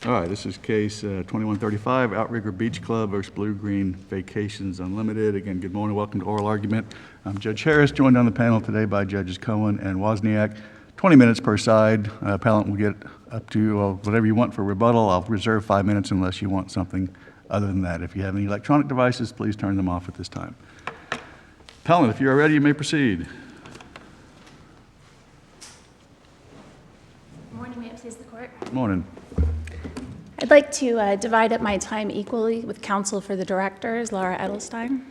All right, this is case 2135, Outrigger Beach Club versus Blue Green Vacations Unlimited. Again, good morning, welcome to oral argument. I'm Judge Harris, joined on the panel today by Judges Cohen and Wozniak. 20 minutes per side. Appellant will get up to whatever you want for rebuttal. I'll reserve 5 minutes unless you want something other than that. If you have any electronic devices, please turn them off at this time. Appellant, if you are ready, you may proceed. Good morning, may it please the court. Good morning. I'd like to divide up my time equally with counsel for the directors, Laura Edelstein.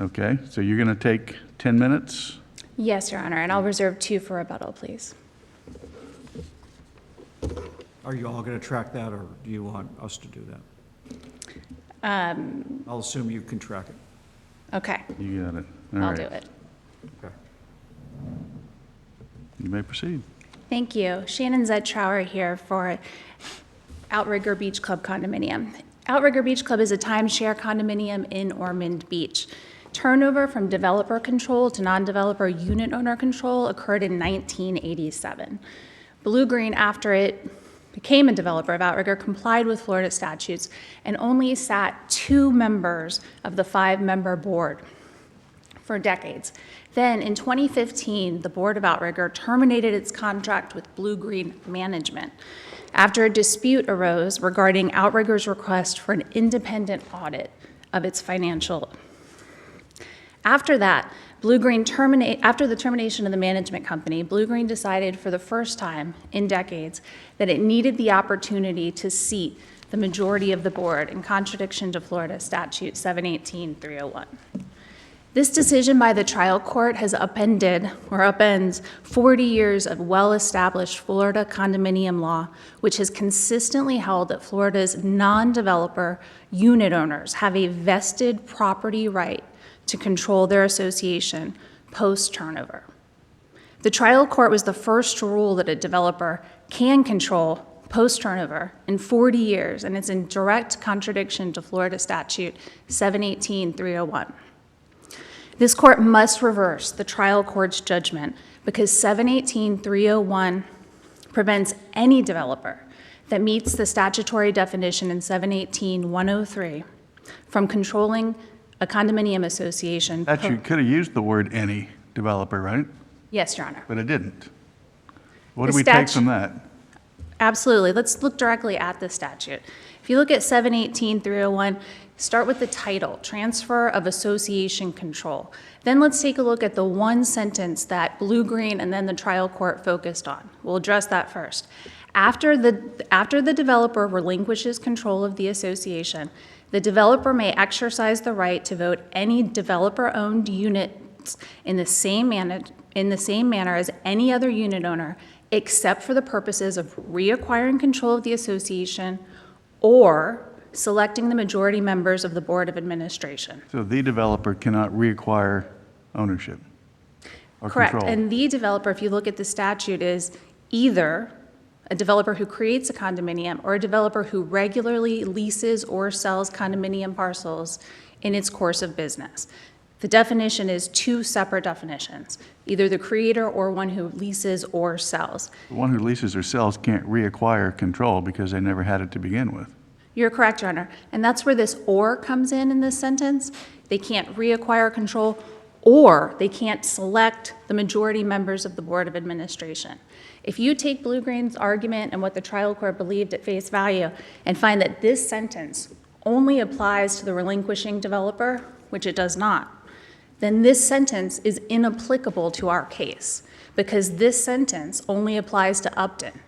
Okay, so you're going to take 10 minutes? Yes, Your Honor, and I'll reserve 2 for rebuttal, please. Are you all going to track that, or do you want us to do that? I'll assume you can track it. Okay, You got it. All I'll right. do it. Okay. You may proceed. Thank you. Shannon Zed Trower here for Outrigger Beach Club Condominium. Outrigger Beach Club is a timeshare condominium in Ormond Beach. Turnover from developer control to non-developer unit owner control occurred in 1987. Blue Green, after it became a developer of Outrigger, complied with Florida statutes and only sat 2 members of the 5-member board for decades. Then in 2015, the board of Outrigger terminated its contract with Blue Green Management after a dispute arose regarding Outrigger's request for an independent audit of its financial. After that, after the termination of the management company, Blue Green decided for the first time in decades that it needed the opportunity to seat the majority of the board in contradiction to Florida Statute 718-301. This decision by the trial court has upends 40 years of well-established Florida condominium law, which has consistently held that Florida's non-developer unit owners have a vested property right to control their association post-turnover. The trial court was the first to rule that a developer can control post-turnover in 40 years, and it's in direct contradiction to Florida Statute 718-301. This court must reverse the trial court's judgment because 718-301 prevents any developer that meets the statutory definition in 718-103 from controlling a condominium association. You could have used the word any developer, right? Yes, Your Honor. But it didn't. What The do we take from that? Absolutely. Let's look directly at the statute. If you look at 718-301, start with the title, Transfer of Association Control. Then let's take a look at the one sentence that Blue Green and then the trial court focused on. We'll address that first. After the developer relinquishes control of the association, the developer may exercise the right to vote any developer-owned units in the same manner as any other unit owner, except for the purposes of reacquiring control of the association or selecting the majority members of the Board of Administration. So the developer cannot reacquire ownership or Correct. control. And the developer, if you look at the statute, is either a developer who creates a condominium or a developer who regularly leases or sells condominium parcels in its course of business. The definition is 2 separate definitions, either the creator or one who leases or sells. The one who leases or sells can't reacquire control because they never had it to begin with. You're correct, Your Honor. And that's where this or comes in this sentence. They can't reacquire control, or they can't select the majority members of the Board of Administration. If you take Blue Green's argument and what the trial court believed at face value and find that this sentence only applies to the relinquishing developer, which it does not, then this sentence is inapplicable to our case because this sentence only applies to Upton,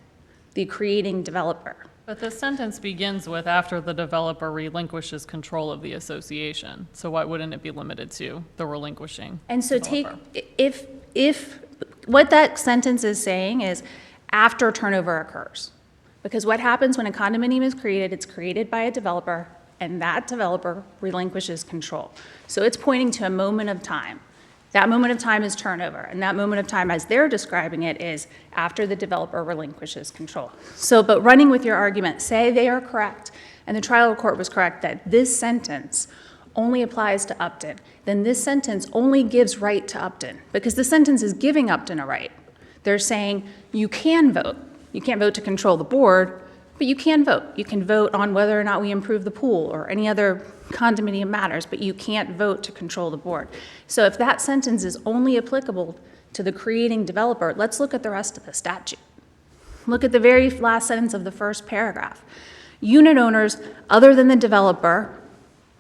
the creating developer. But the sentence begins with after the developer relinquishes control of the association. So why wouldn't it be limited to the relinquishing And so developer? if what that sentence is saying is after turnover occurs. Because what happens when a condominium is created, it's created by a developer and that developer relinquishes control. So it's pointing to a moment of time. That moment of time is turnover, and that moment of time, as they're describing it, is after the developer relinquishes control. So, but running with your argument, say they are correct, and the trial court was correct that this sentence only applies to Upton, then this sentence only gives right to Upton, because the sentence is giving Upton a right. They're saying you can vote. You can't vote to control the board, But you can vote. You can vote on whether or not we improve the pool or any other condominium matters, but you can't vote to control the board. So if that sentence is only applicable to the creating developer, let's look at the rest of the statute. Look at the very last sentence of the first paragraph. Unit owners, other than the developer,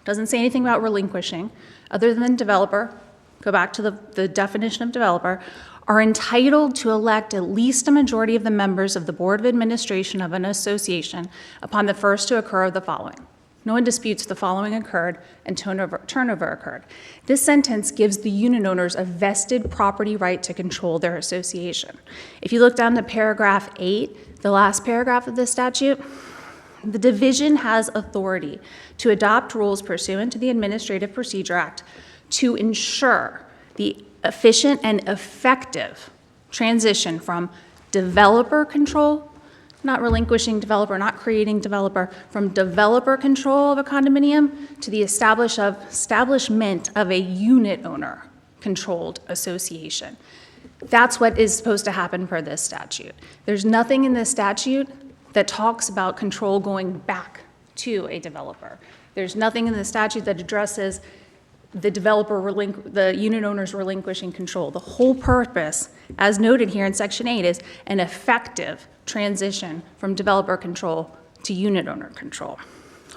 doesn't say anything about relinquishing, other than the developer, go back to the definition of developer, are entitled to elect at least a majority of the members of the Board of Administration of an association upon the first to occur of the following. No one disputes the following occurred and turnover occurred. This sentence gives the unit owners a vested property right to control their association. If you look down to paragraph 8, the last paragraph of this statute, the division has authority to adopt rules pursuant to the Administrative Procedure Act to ensure the efficient and effective transition from developer control, not relinquishing developer, not creating developer, from developer control of a condominium to the establishment of a unit owner controlled association. That's what is supposed to happen per this statute. There's nothing in this statute that talks about control going back to a developer. There's nothing in the statute that addresses the unit owners relinquishing control. The whole purpose, as noted here in Section 8, is an effective transition from developer control to unit owner control.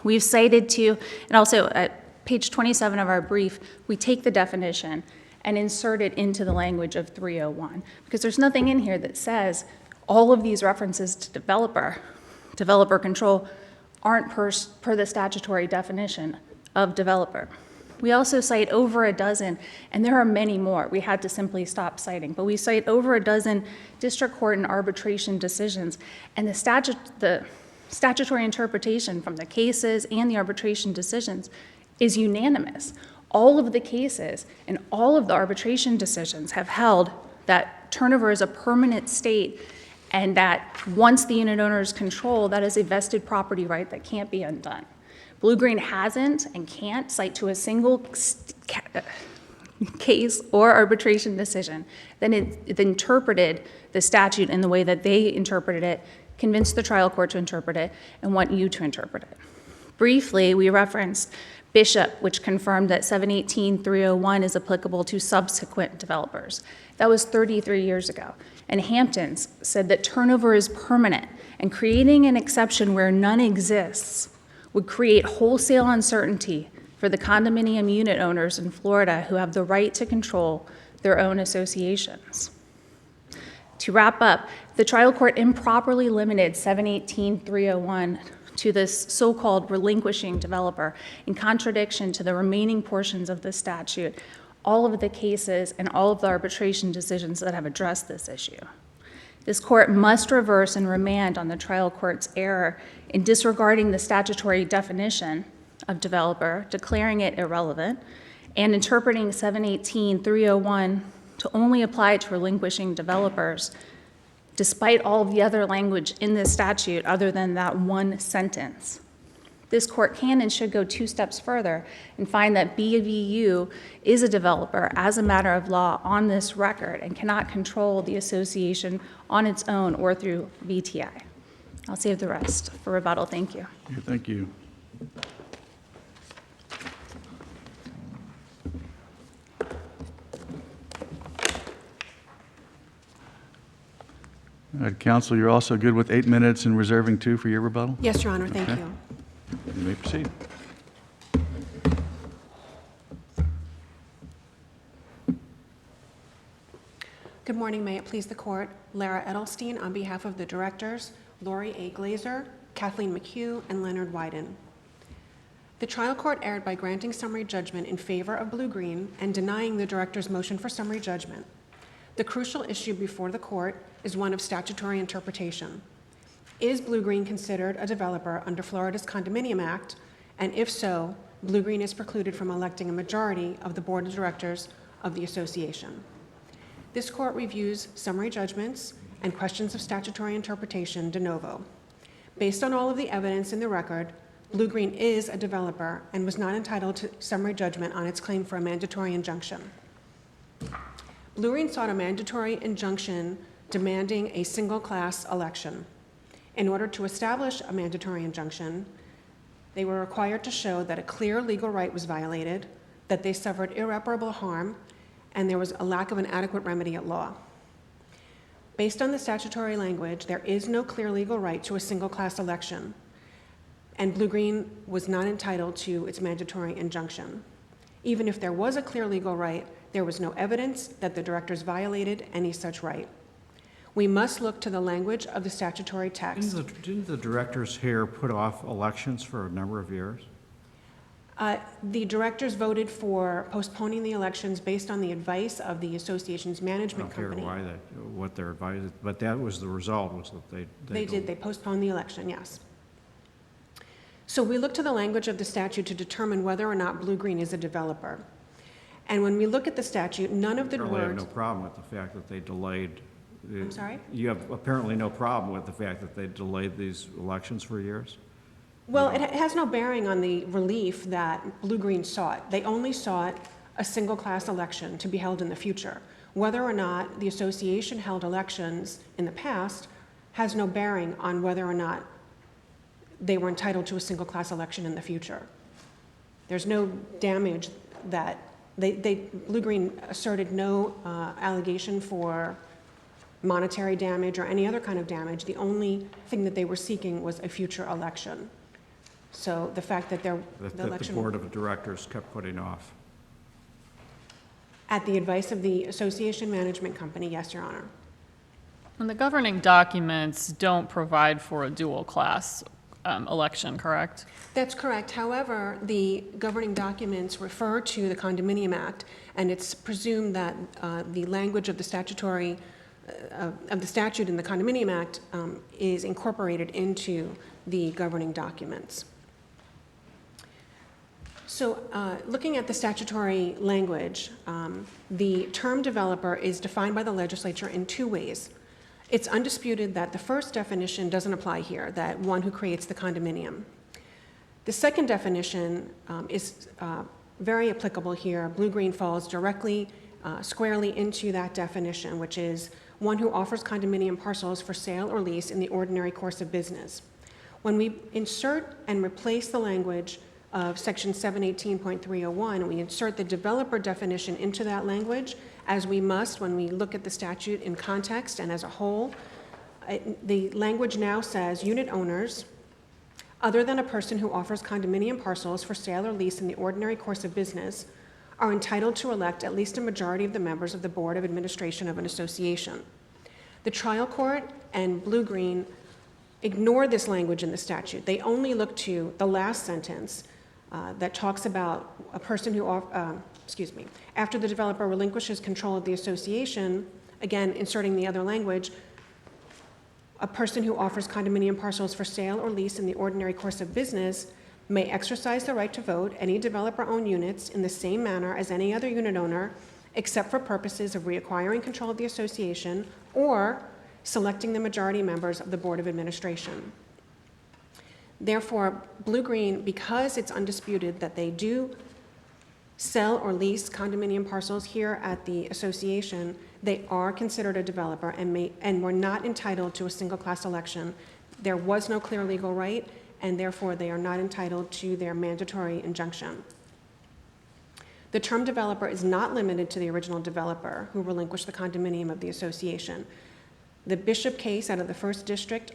We've cited to, and also at page 27 of our brief, we take the definition and insert it into the language of 301, because there's nothing in here that says all of these references to developer control aren't per the statutory definition of developer. We also cite over a dozen, and there are many more. We had to simply stop citing, but we cite over a dozen district court and arbitration decisions, and the statutory interpretation from the cases and the arbitration decisions is unanimous. All of the cases and all of the arbitration decisions have held that turnover is a permanent state, and that once the unit owners control, that is a vested property right that can't be undone. Blue Green hasn't and can't cite to a single case or arbitration decision that it interpreted the statute in the way that they interpreted it, convinced the trial court to interpret it, and want you to interpret it. Briefly, we referenced Bishop, which confirmed that 718-301 is applicable to subsequent developers. That was 33 years ago. And Hamptons said that turnover is permanent, and creating an exception where none exists would create wholesale uncertainty for the condominium unit owners in Florida who have the right to control their own associations. To wrap up, the trial court improperly limited 718-301 to this so-called relinquishing developer in contradiction to the remaining portions of the statute, all of the cases and all of the arbitration decisions that have addressed this issue. This court must reverse and remand on the trial court's error in disregarding the statutory definition of developer, declaring it irrelevant, and interpreting 718-301 to only apply to relinquishing developers, despite all of the other language in this statute other than that one sentence. This court can and should go 2 steps further and find that BVU is a developer as a matter of law on this record and cannot control the association on its own or through VTI. I'll save the rest for rebuttal. Thank you. Yeah, thank you. All right, counsel, you're also good with 8 minutes and reserving 2 for your rebuttal? Yes, Your Honor, thank Okay. you. You may proceed. Good morning, may it please the court. Lara Edelstein on behalf of the directors, Lori A. Glazer, Kathleen McHugh, and Leonard Wyden. The trial court erred by granting summary judgment in favor of Blue Green and denying the director's motion for summary judgment. The crucial issue before the court is one of statutory interpretation. Is Blue Green considered a developer under Florida's Condominium Act? And if so, Blue Green is precluded from electing a majority of the board of directors of the association. This court reviews summary judgments and questions of statutory interpretation de novo. Based on all of the evidence in the record, Blue Green is a developer and was not entitled to summary judgment on its claim for a mandatory injunction. Blue Green sought a mandatory injunction demanding a single-class election. In order to establish a mandatory injunction, they were required to show that a clear legal right was violated, that they suffered irreparable harm, and there was a lack of an adequate remedy at law. Based on the statutory language, there is no clear legal right to a single-class election, and Blue Green was not entitled to its mandatory injunction. Even if there was a clear legal right, there was no evidence that the directors violated any such right. We must look to the language of the statutory text. Didn't the directors here put off elections for a number of years? The directors voted for postponing the elections based on the advice of the association's I management don't care company. why what their advice, but that was the result, was that They postponed the election, yes. So we look to the language of the statute to determine whether or not Blue Green is a developer. And when we look at the statute, none of the Apparently have words... no problem with the fact that they delayed. I'm sorry? You have apparently no problem with the fact that they delayed these elections for years? Well, it has no bearing on the relief that Blue Green sought. They only sought a single-class election to be held in the future. Whether or not the association held elections in the past has no bearing on whether or not they were entitled to a single-class election in the future. There's no damage that, Blue Green asserted no allegation for monetary damage or any other kind of damage. The only thing that they were seeking was a future election. So the fact that the That the election, board of directors kept putting off? at the advice of the association management company, yes, Your Honor. And the governing documents don't provide for a dual-class election, correct? That's correct. However, the governing documents refer to the Condominium Act, and it's presumed that the language of the statutory, of the statute in the Condominium Act is incorporated into the governing documents. So looking at the statutory language, the term developer is defined by the legislature in two ways. It's undisputed that the first definition doesn't apply here, that one who creates the condominium. The second definition is very applicable here. Blue Green falls directly, squarely into that definition, which is one who offers condominium parcels for sale or lease in the ordinary course of business. When we insert and replace the language of section 718.301, we insert the developer definition into that language, as we must when we look at the statute in context and as a whole. The language now says unit owners, other than a person who offers condominium parcels for sale or lease in the ordinary course of business, are entitled to elect at least a majority of the members of the board of administration of an association. The trial court and Blue Green ignore this language in the statute. They only look to the last sentence that talks about a person who, after the developer relinquishes control of the association, again, inserting the other language, a person who offers condominium parcels for sale or lease in the ordinary course of business may exercise the right to vote any developer-owned units in the same manner as any other unit owner, except for purposes of reacquiring control of the association or selecting the majority members of the Board of Administration. Therefore, Blue Green, because it's undisputed that they do sell or lease condominium parcels here at the association, they are considered a developer and were not entitled to a single-class election. There was no clear legal right, and therefore they are not entitled to their mandatory injunction. The term developer is not limited to the original developer who relinquished the condominium of the association. The Bishop case out of the First District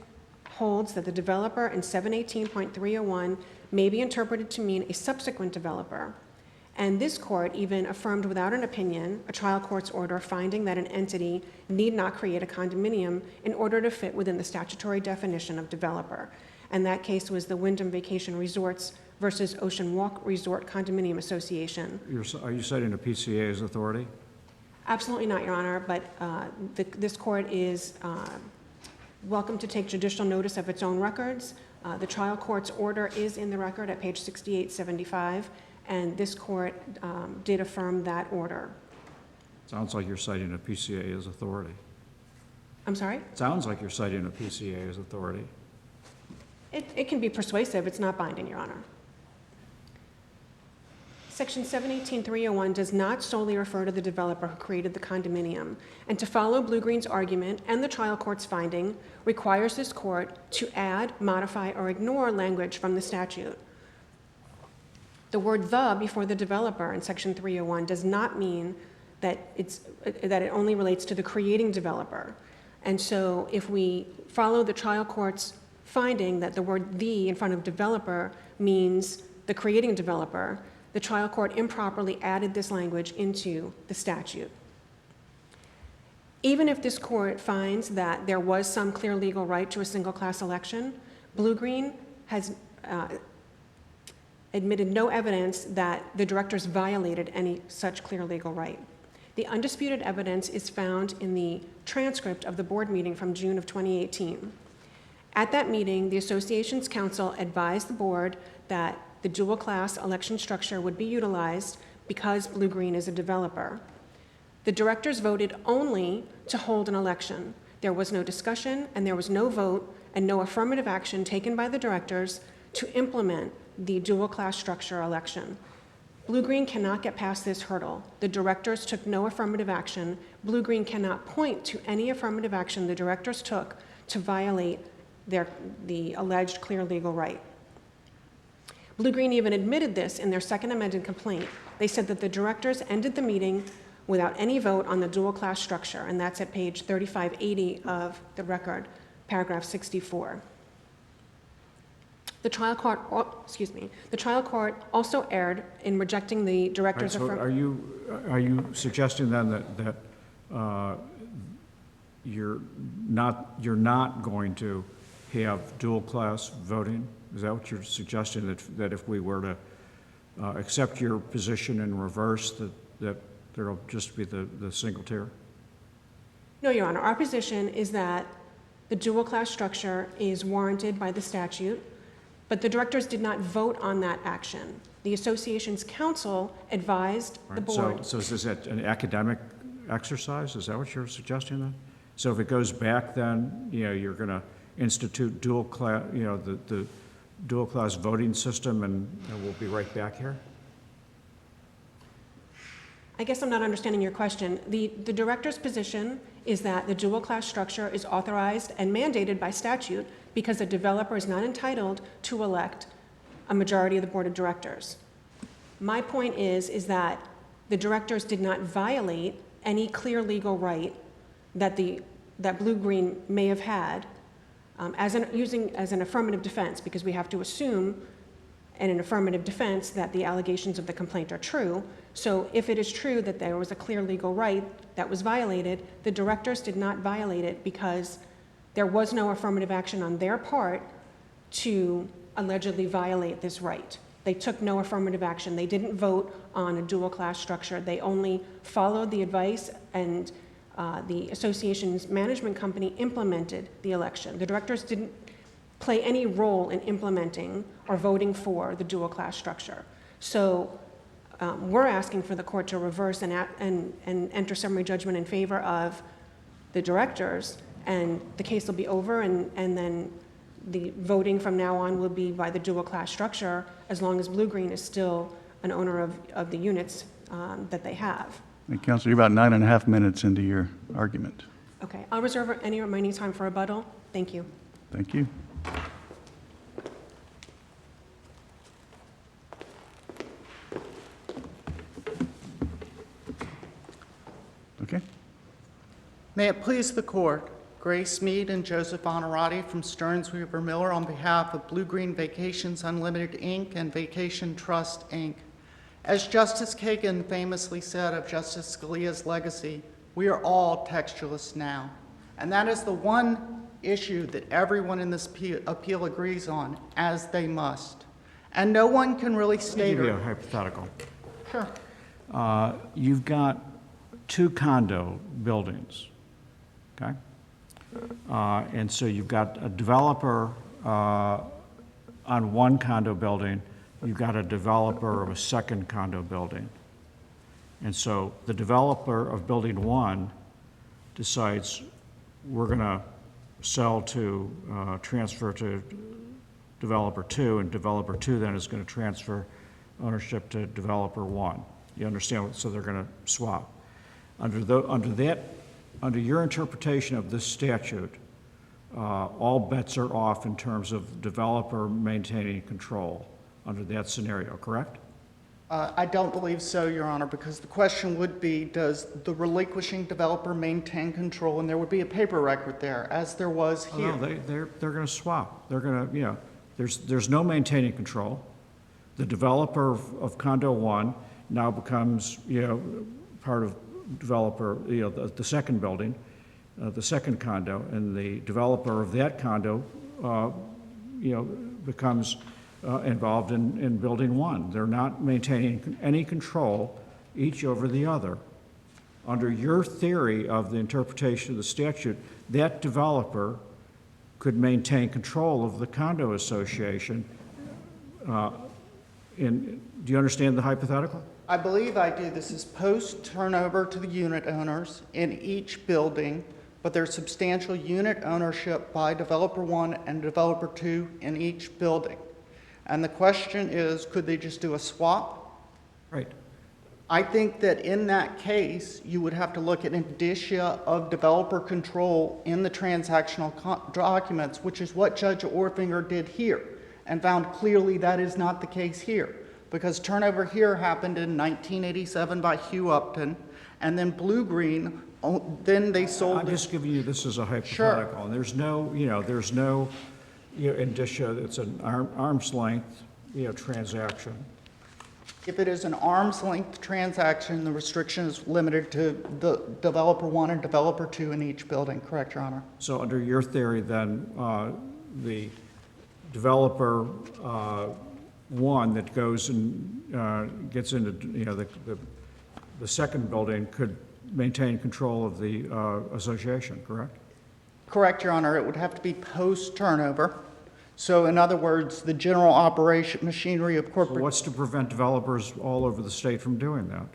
holds that the developer in 718.301 may be interpreted to mean a subsequent developer. And this court even affirmed without an opinion a trial court's order finding that an entity need not create a condominium in order to fit within the statutory definition of developer. And that case was the Wyndham Vacation Resorts versus Ocean Walk Resort Condominium Association. Are you citing a PCA as authority? Absolutely not, Your Honor, but this court is welcome to take judicial notice of its own records. The trial court's order is in the record at page 6875, and this court did affirm that order. Sounds like you're citing a PCA as authority. I'm sorry? Sounds like you're citing a PCA as authority. It can be persuasive. It's not binding, Your Honor. Section 718-301 does not solely refer to the developer who created the condominium, and to follow Blue Green's argument and the trial court's finding requires this court to add, modify, or ignore language from the statute. The word "the" before the developer in Section 301 does not mean that it only relates to the creating developer. And so if we follow the trial court's finding that the word "the" in front of developer means the creating developer, the trial court improperly added this language into the statute. Even if this court finds that there was some clear legal right to a single-class election, Blue Green has admitted no evidence that the directors violated any such clear legal right. The undisputed evidence is found in the transcript of the board meeting from June of 2018. At that meeting, the association's counsel advised the board that the dual-class election structure would be utilized because Blue Green is a developer. The directors voted only to hold an election. There was no discussion, and there was no vote and no affirmative action taken by the directors to implement the dual-class structure election. Blue Green cannot get past this hurdle. The directors took no affirmative action. Blue Green cannot point to any affirmative action the directors took to violate the alleged clear legal right. Blue Green even admitted this in their second amended complaint. They said that the directors ended the meeting without any vote on the dual-class structure, and that's at page 3580 of the record, paragraph 64. The trial court also erred in rejecting the director's So are you suggesting then that you're not going to have dual-class voting? Is that what you're suggesting, that if we were to accept your position in reverse, that there'll just be the single tier? No, Your Honor. Our position is that the dual-class structure is warranted by the statute, but the directors did not vote on that action. The association's counsel advised the board. So is this an academic exercise? Is that what you're suggesting then? So if it goes back, then you're going to institute dual-class, the dual-class voting system, and we'll be right back here? I guess I'm not understanding your question. The director's position is that the dual-class structure is authorized and mandated by statute because a developer is not entitled to elect a majority of the board of directors. My point is that the directors did not violate any clear legal right that Blue Green may have had as an affirmative defense, because we have to assume in an affirmative defense that the allegations of the complaint are true. So if it is true that there was a clear legal right that was violated, the directors did not violate it because there was no affirmative action on their part to allegedly violate this right. They took no affirmative action. They didn't vote on a dual-class structure. They only followed the advice, and the association's management company implemented the election. The directors didn't play any role in implementing or voting for the dual-class structure. So we're asking for the court to reverse and enter summary judgment in favor of the directors, and the case will be over, and then the voting from now on will be by the dual-class structure as long as Blue Green is still an owner of the units that they have. And Counselor, you're about 9.5 minutes into your argument. Okay, I'll reserve any remaining time for rebuttal. Thank you. Thank you. Okay. May it please the court, Grace Mead and Joseph Honorati from Stearns Weaver Miller on behalf of Blue Green Vacations Unlimited, Inc. and Vacation Trust, Inc. As Justice Kagan famously said of Justice Scalia's legacy, we are all textualists now. And that is the one issue that everyone in this appeal agrees on, as they must. And no one can really state Give you a or... hypothetical. Sure. You've got 2 condo buildings, okay? And so you've got a developer on one condo building, you've got a developer of a second condo building. And so the developer of building 1 decides we're going to sell to, transfer to developer 2, and developer 2 then is going to transfer ownership to developer one. You understand? So they're going to swap. Under your interpretation of this statute, all bets are off in terms of developer maintaining control under that scenario, correct? I don't believe so, Your Honor, because the question would be, does the relinquishing developer maintain control? And there would be a paper record there, as there was Oh, here. no, they're going to swap. They're going to, there's no maintaining control. The developer of condo one now becomes, part of developer, the second building, the second condo, and the developer of that condo, becomes involved in building one. They're not maintaining any control each over the other. Under your theory of the interpretation of the statute, that developer could maintain control of the condo association. Do you understand the hypothetical? I believe I do. This is post-turnover to the unit owners in each building, but there's substantial unit ownership by developer one and developer two in each building. And the question is, could they just do a swap? Right. I think that in that case, you would have to look at indicia of developer control in the transactional documents, which is what Judge Orfinger did here, and found clearly that is not the case here. Because turnover here happened in 1987 by Hugh Upton, and then Blue Green, then they sold I'm it. just giving you this as a hypothetical. And there's no, indicia, it's an arm's length, transaction. If it is an arm's length transaction, the restriction is limited to the developer one and developer two in each building, correct, Your Honor? So under your theory, then, the developer one that goes and gets into, the second building could maintain control of the association, correct? Correct, Your Honor. It would have to be post-turnover. So in other words, the general operation machinery of So corporate... what's to prevent developers all over the state from doing that?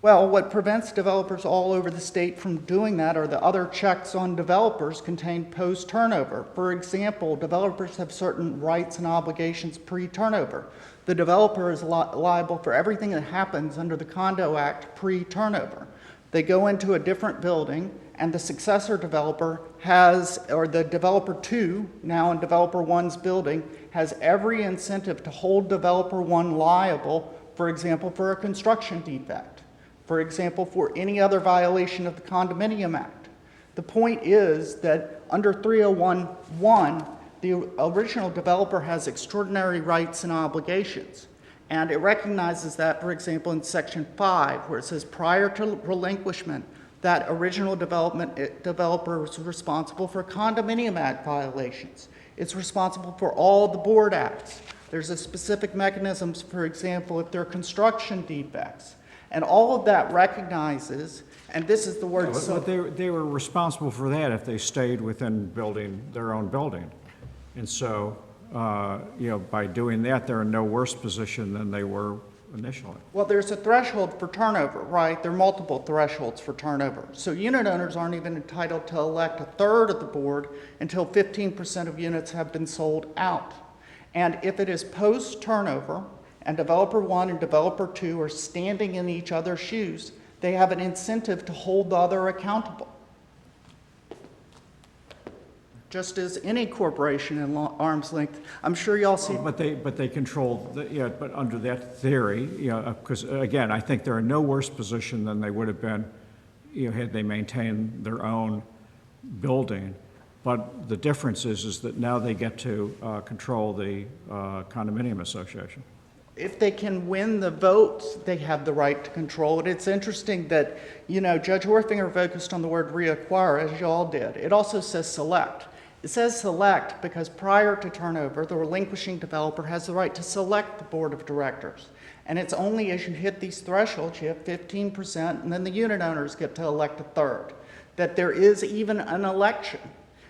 Well, what prevents developers all over the state from doing that are the other checks on developers contained post-turnover. For example, developers have certain rights and obligations pre-turnover. The developer is liable for everything that happens under the Condo Act pre-turnover. They go into a different building, and the successor developer has, or the developer two, now in developer one's building, has every incentive to hold developer one liable, for example, for a construction defect. For example, for any other violation of the Condominium Act. The point is that under 301(1), the original developer has extraordinary rights and obligations. And it recognizes that, for example, in Section 5, where it says prior to relinquishment, that original developer is responsible for Condominium Act violations. It's responsible for all the board acts. There's a specific mechanisms, for example, if there are construction defects. And all of that recognizes, and this is the word... But they were responsible for that if they stayed within their own building. And so, by doing that, they're in no worse position than they were initially. Well, there's a threshold for turnover, right? There are multiple thresholds for turnover. So unit owners aren't even entitled to elect a third of the board until 15% of units have been sold out. And if it is post-turnover, and developer one and developer two are standing in each other's shoes, they have an incentive to hold the other accountable. Just as any corporation in arm's length. I'm sure y'all see... But they control, but under that theory, because again, I think they're in no worse position than they would have been, had they maintained their own building. But the difference is that now they get to control the condominium association. If they can win the votes, they have the right to control it. It's interesting that, Judge Orfinger focused on the word reacquire, as y'all did. It also says select. It says select because prior to turnover, the relinquishing developer has the right to select the board of directors. And it's only as you hit these thresholds, you have 15%, and then the unit owners get to elect a third, that there is even an election.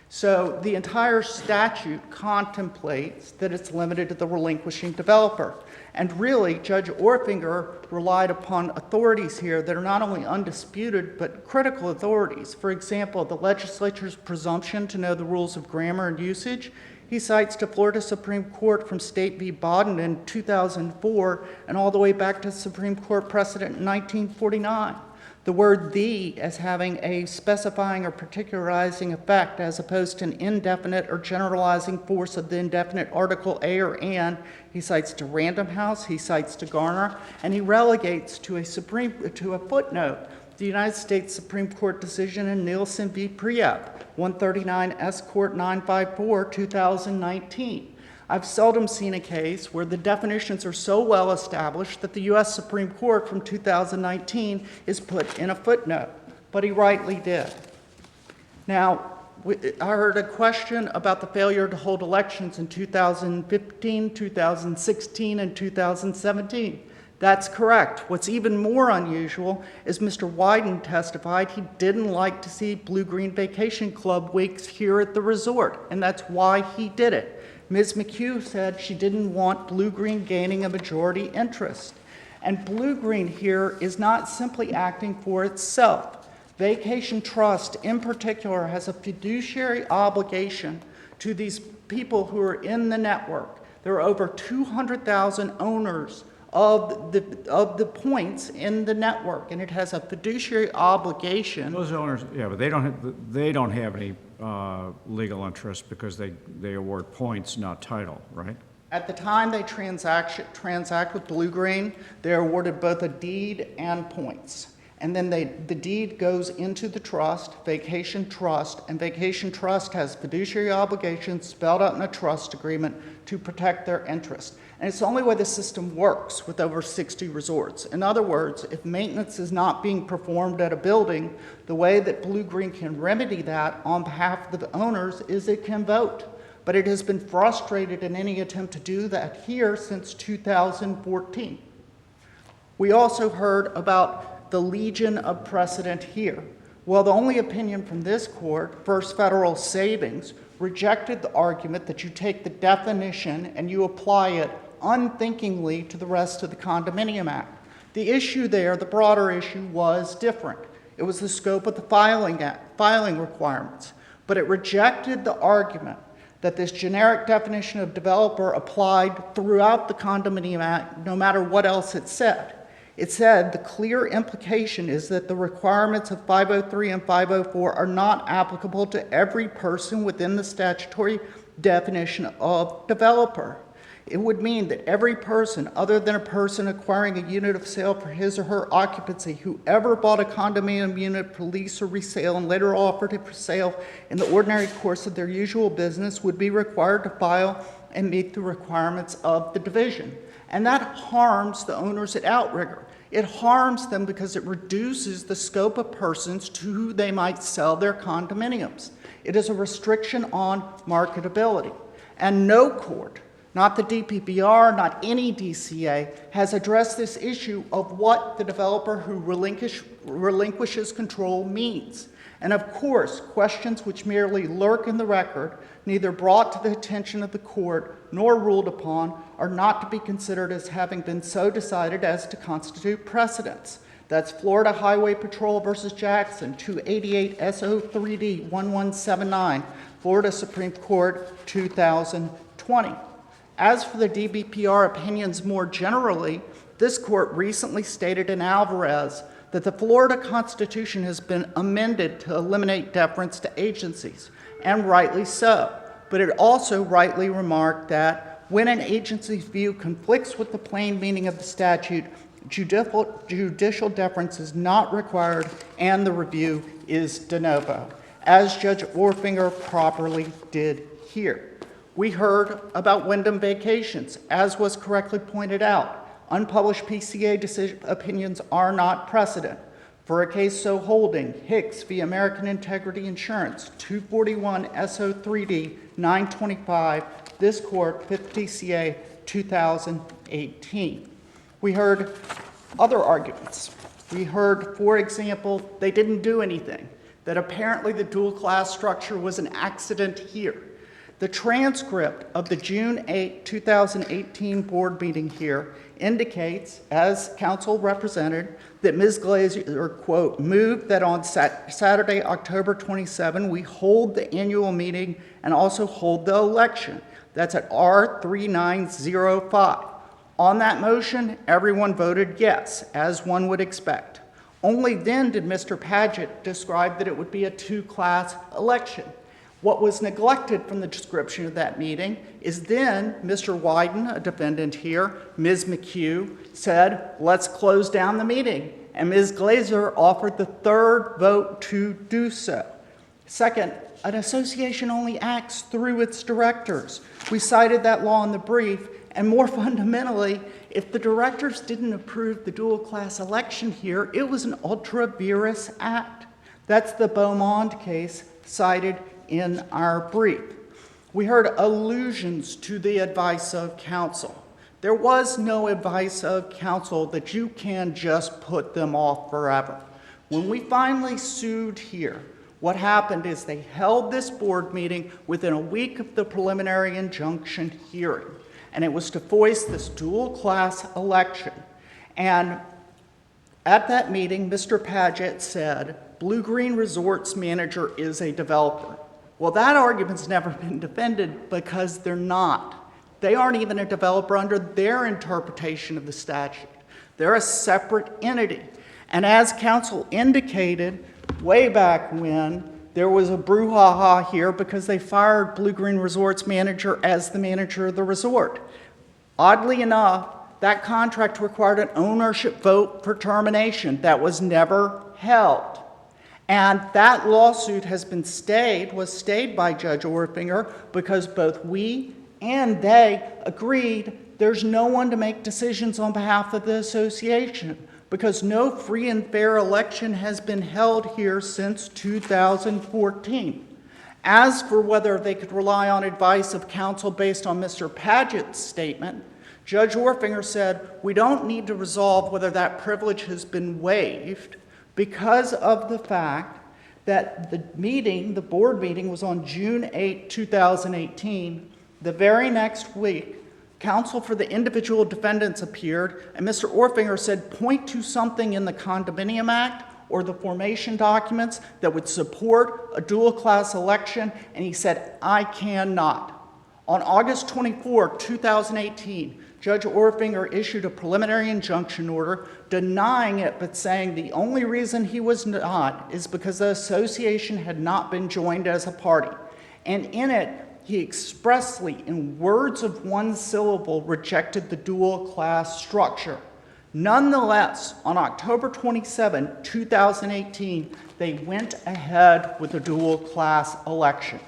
So the entire statute contemplates that it's limited to the relinquishing developer. And really, Judge Orfinger relied upon authorities here that are not only undisputed, but critical authorities. For example, the legislature's presumption to know the rules of grammar and usage He cites the Florida Supreme Court from State v. Bodden in 2004 and all the way back to Supreme Court precedent in 1949. The word "the" as having a specifying or particularizing effect as opposed to an indefinite or generalizing force of the indefinite article "a" or "and." He cites to Random House, he cites to Garner, and he relegates to a footnote the United States Supreme Court decision in Nielsen v. Priep, 139 S. Court 954, 2019. I've seldom seen a case where the definitions are so well established that the U.S. Supreme Court from 2019 is put in a footnote, but he rightly did. Now, I heard a question about the failure to hold elections in 2015, 2016, and 2017. That's correct. What's even more unusual is Mr. Wyden testified he didn't like to see Blue Green Vacation Club weeks here at the resort, and that's why he did it. Ms. McHugh said she didn't want Blue Green gaining a majority interest. And Blue Green here is not simply acting for itself. Vacation Trust, in particular, has a fiduciary obligation to these people who are in the network. There are over 200,000 owners of the points in the network, and it has a fiduciary obligation. Those owners, yeah, but they don't have any legal interest because they award points, not title, right? At the time they transact with Blue Green, they're awarded both a deed and points. And then the deed goes into the trust, Vacation Trust, and Vacation Trust has fiduciary obligations spelled out in a trust agreement to protect their interest. And it's the only way the system works with over 60 resorts. In other words, if maintenance is not being performed at a building, the way that Blue Green can remedy that on behalf of the owners is it can vote. But it has been frustrated in any attempt to do that here since 2014. We also heard about the legion of precedent here. Well, the only opinion from this court, First Federal Savings, rejected the argument that you take the definition and you apply it unthinkingly to the rest of the Condominium Act. The issue there, the broader issue, was different. It was the scope of the filing requirements. But it rejected the argument that this generic definition of developer applied throughout the Condominium Act, no matter what else it said. It said the clear implication is that the requirements of 503 and 504 are not applicable to every person within the statutory definition of developer. It would mean that every person, other than a person acquiring a unit of sale for his or her occupancy, who ever bought a condominium unit for lease or resale and later offered it for sale in the ordinary course of their usual business, would be required to file and meet the requirements of the division. And that harms the owners at Outrigger. It harms them because it reduces the scope of persons to who they might sell their condominiums. It is a restriction on marketability. And no court, not the DPPR, not any DCA, has addressed this issue of what the developer who relinquishes control means. And of course, questions which merely lurk in the record, neither brought to the attention of the court nor ruled upon, are not to be considered as having been so decided as to constitute precedents. That's Florida Highway Patrol versus Jackson, 288 SO3D 1179, Florida Supreme Court, 2020. As for the DBPR opinions more generally, this court recently stated in Alvarez that the Florida Constitution has been amended to eliminate deference to agencies, and rightly so. But it also rightly remarked that when an agency's view conflicts with the plain meaning of the statute, judicial deference is not required and the review is de novo, as Judge Orfinger properly did here. We heard about Wyndham Vacations, as was correctly pointed out. Unpublished PCA opinions are not precedent. For a case so holding, Hicks v. American Integrity Insurance, 241 SO3D 925, this court, 5th DCA, 2018. We heard other arguments. We heard, for example, they didn't do anything, that apparently the dual class structure was an accident here. The transcript of the June 8, 2018 board meeting here indicates, as council represented, that Ms. Glazer, quote, moved that on Saturday, October 27, we hold the annual meeting and also hold the election. That's at R3905. On that motion, everyone voted yes, as one would expect. Only then did Mr. Paget describe that it would be a two-class election. What was neglected from the description of that meeting is then Mr. Wyden, a defendant here, Ms. McHugh, said, let's close down the meeting. And Ms. Glazer offered the third vote to do so. Second, an association only acts through its directors. We cited that law in the brief, and more fundamentally, if the directors didn't approve the dual-class election here, it was an ultra vires act. That's the Beaumont case cited in our brief. We heard allusions to the advice of counsel. There was no advice of counsel that you can just put them off forever. When we finally sued here, what happened is they held this board meeting within a week of the preliminary injunction hearing, and it was to voice this dual-class election. And at that meeting, Mr. Paget said, Blue Green Resorts manager is a developer. Well, that argument's never been defended because they're not. They aren't even a developer under their interpretation of the statute. They're a separate entity. And as counsel indicated way back when, there was a brouhaha here because they fired Blue Green Resorts manager as the manager of the resort. Oddly enough, that contract required an ownership vote for termination that was never held. And that lawsuit has been was stayed by Judge Orfinger because both we and they agreed there's no one to make decisions on behalf of the association because no free and fair election has been held here since 2014. As for whether they could rely on advice of counsel based on Mr. Paget's statement, Judge Orfinger said, we don't need to resolve whether that privilege has been waived because of the fact that the board meeting was on June 8, 2018. The very next week, counsel for the individual defendants appeared, and Mr. Orfinger said, point to something in the Condominium Act or the formation documents that would support a dual-class election, and he said, I cannot. On August 24, 2018, Judge Orfinger issued a preliminary injunction order denying it, but saying the only reason he was not is because the association had not been joined as a party. And in it, he expressly, in words of one syllable, rejected the dual-class structure. Nonetheless, on October 27, 2018, they went ahead with a dual-class election.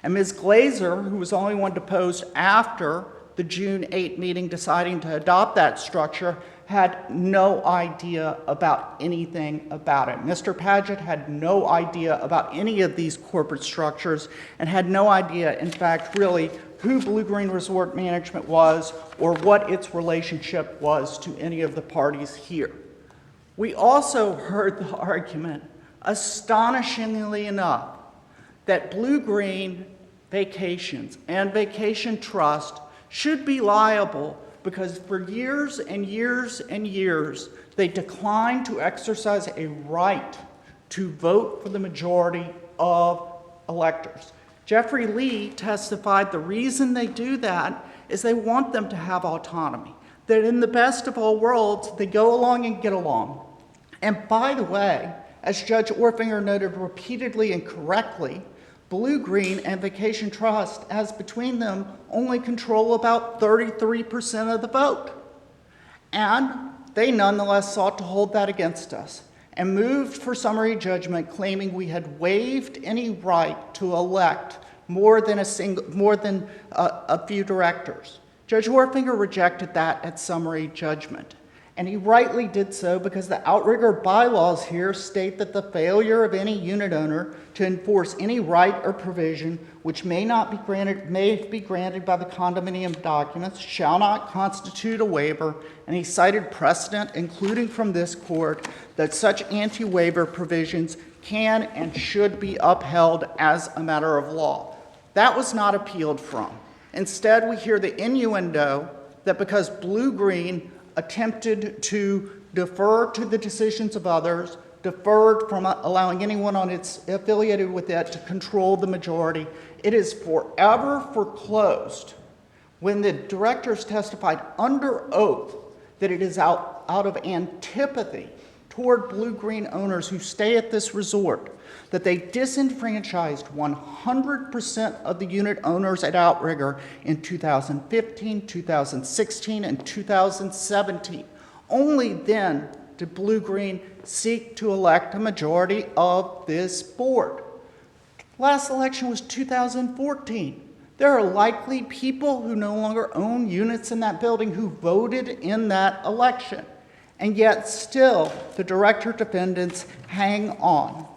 And Ms. Glazer, who was the only one deposed after the June 8 meeting deciding to adopt that structure, had no idea about anything about it. Mr. Paget had no idea about any of these corporate structures and had no idea, in fact, really who Blue Green Resort Management was or what its relationship was to any of the parties here. We also heard the argument, astonishingly enough, that Blue Green Vacations and Vacation Trust should be liable because for years and years and years, they declined to exercise a right to vote for the majority of electors. Jeffrey Lee testified the reason they do that is they want them to have autonomy, that in the best of all worlds, they go along and get along. And by the way, as Judge Orfinger noted repeatedly and correctly, Blue Green and Vacation Trust has between them only control about 33% of the vote. And they nonetheless sought to hold that against us and moved for summary judgment claiming we had waived any right to elect more than a few directors. Judge Orfinger rejected that at summary judgment. And he rightly did so because the outrigger bylaws here state that the failure of any unit owner to enforce any right or provision which may be granted by the condominium documents shall not constitute a waiver, and he cited precedent, including from this court, that such anti-waiver provisions can and should be upheld as a matter of law. That was not appealed from. Instead, we hear the innuendo that because Blue Green attempted to defer to the decisions of others, deferred from allowing anyone on its affiliated with it to control the majority, it is forever foreclosed when the directors testified under oath that it is out of antipathy toward Blue Green owners who stay at this resort, that they disenfranchised 100% of the unit owners at Outrigger in 2015, 2016, and 2017. Only then did Blue Green seek to elect a majority of this board. Last election was 2014. There are likely people who no longer own units in that building who voted in that election, and yet still the director defendants hang on.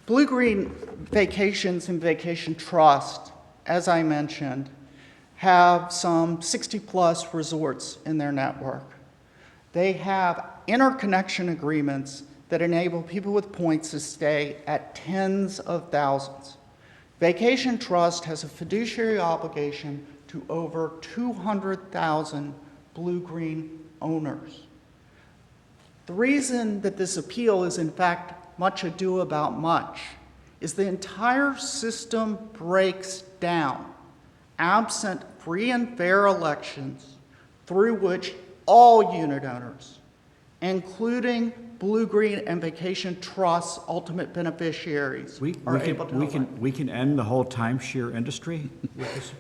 Blue Green Vacations and Vacation Trust, as I mentioned, have some 60-plus resorts in their network. They have interconnection agreements that enable people with points to stay at tens of thousands. Vacation Trust has a fiduciary obligation to over 200,000 Blue Green owners. The reason that this appeal is in fact much ado about much is the entire system breaks down absent free and fair elections through which all unit owners, including Blue Green and Vacation Trust's ultimate beneficiaries, are able to elect. We can end the whole timeshare industry with this?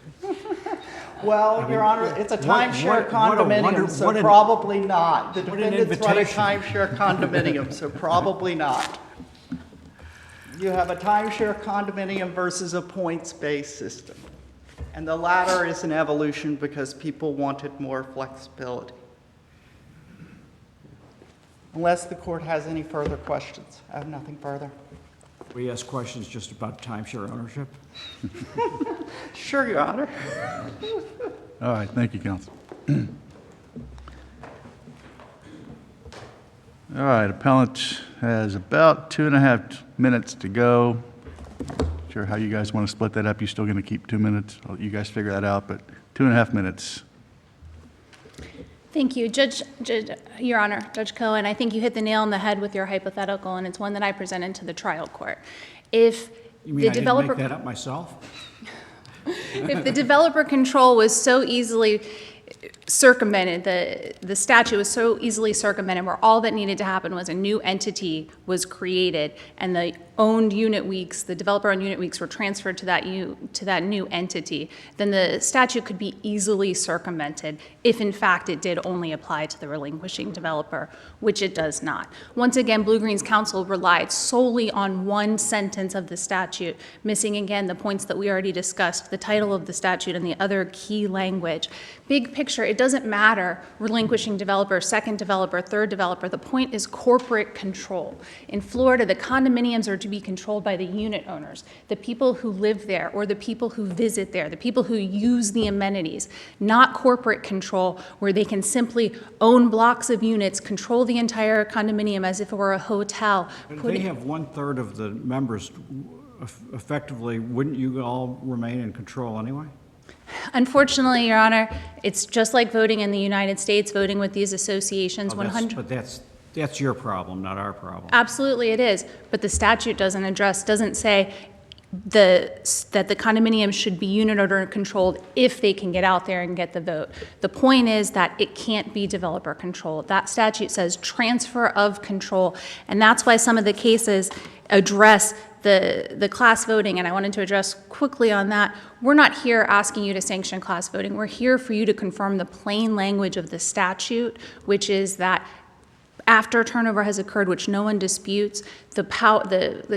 Well, Your Honor, it's a timeshare what a condominium, wonder- so what an- probably not. The what an defendants run a invitation. timeshare condominium, so probably not. You have a timeshare condominium versus a points-based system. And the latter is an evolution because people wanted more flexibility. Unless the court has any further questions, I have nothing further. We ask questions just about timeshare ownership? Sure, Your Honor. All right, thank you, counsel. All right, appellant has about 2.5 minutes to go. Sure how you guys want to split that up. You still going to keep 2 minutes? I'll let you guys figure that out, but 2.5 minutes. Thank you, Your Honor, Judge Cohen. I think you hit the nail on the head with your hypothetical, and it's one that I presented to the trial court. If You mean the I didn't developer, make that up myself? if the developer control was so easily circumvented, the statute was so easily circumvented, where all that needed to happen was a new entity was created, and the owned unit weeks, the developer-owned unit weeks were transferred to that new entity, then the statute could be easily circumvented if, in fact, it did only apply to the relinquishing developer, which it does not. Once again, Blue Green's counsel relied solely on one sentence of the statute, missing again the points that we already discussed, the title of the statute and the other key language. Big picture, it doesn't matter relinquishing developer, second developer, third developer. The point is corporate control. In Florida, the condominiums are to be controlled by the unit owners, the people who live there or the people who visit there, the people who use the amenities, not corporate control where they can simply own blocks of units, control the entire condominium as if it were a hotel. But if they have 1/3 of the members, effectively, wouldn't you all remain in control anyway? Unfortunately, Your Honor, it's just like voting in the United States, voting with these associations. But that's your problem, not our problem. Absolutely it is, but the statute doesn't say that the condominium should be unit owner controlled if they can get out there and get the vote. The point is that it can't be developer controlled. That statute says transfer of control, and that's why some of the cases address the class voting, and I wanted to address quickly on that. We're not here asking you to sanction class voting. We're here for you to confirm the plain language of the statute, which is that after turnover has occurred, which no one disputes, the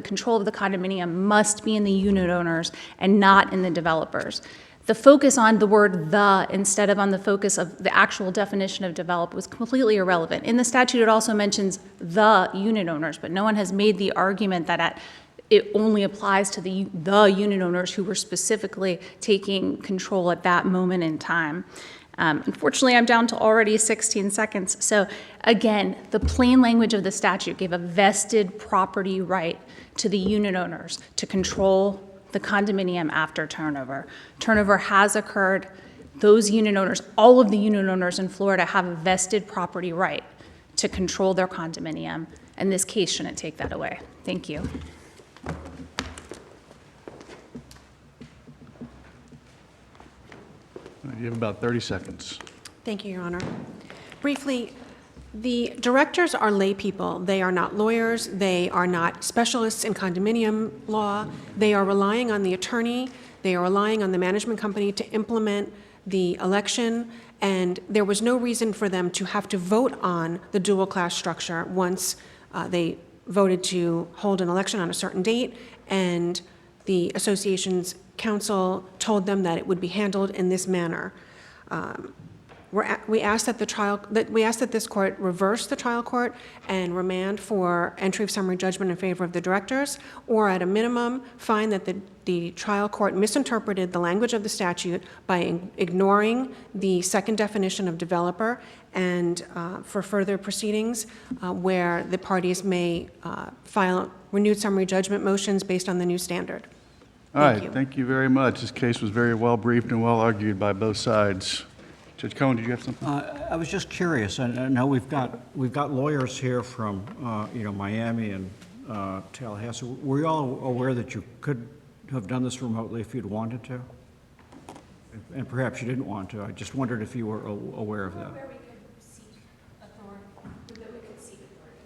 control of the condominium must be in the unit owners and not in the developers. The focus on the word "the" instead of on the focus of the actual definition of develop was completely irrelevant. In the statute, it also mentions the unit owners, but no one has made the argument that it only applies to the unit owners who were specifically taking control at that moment in time. Unfortunately, I'm down to already 16 seconds. So again, the plain language of the statute gave a vested property right to the unit owners to control the condominium after turnover. Turnover has occurred. Those unit owners, all of the unit owners in Florida have a vested property right to control their condominium, and this case shouldn't take that away. Thank you. You have about 30 seconds. Thank you, Your Honor. Briefly, the directors are lay people. They are not lawyers. They are not specialists in condominium law. They are relying on the attorney. They are relying on the management company to implement the election, and there was no reason for them to have to vote on the dual-class structure once they voted to hold an election on a certain date, and the association's counsel told them that it would be handled in this manner. We ask that this court reverse the trial court and remand for entry of summary judgment in favor of the directors, or at a minimum, find that the trial court misinterpreted the language of the statute by ignoring the second definition of developer, and for further proceedings where the parties may file renewed summary judgment motions based on the new standard. All Thank right, you. thank you very much. This case was very well briefed and well argued by both sides. Judge Cohen, did you have something? I was just curious, and I know we've got lawyers here from, Miami and Tallahassee. Were you all aware that you could have done this remotely if you'd wanted to? And perhaps you didn't want to. I just wondered if you were aware of that. Where we could seek authority, that we could seek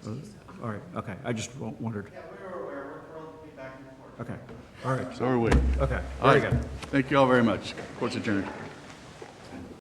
authority to do so. All right, okay. I just wondered. Yeah, we were aware. We're thrilled to be back in court. Okay, all right. So are we. Okay, All very right. good. Thank you all very much. Court's adjourned.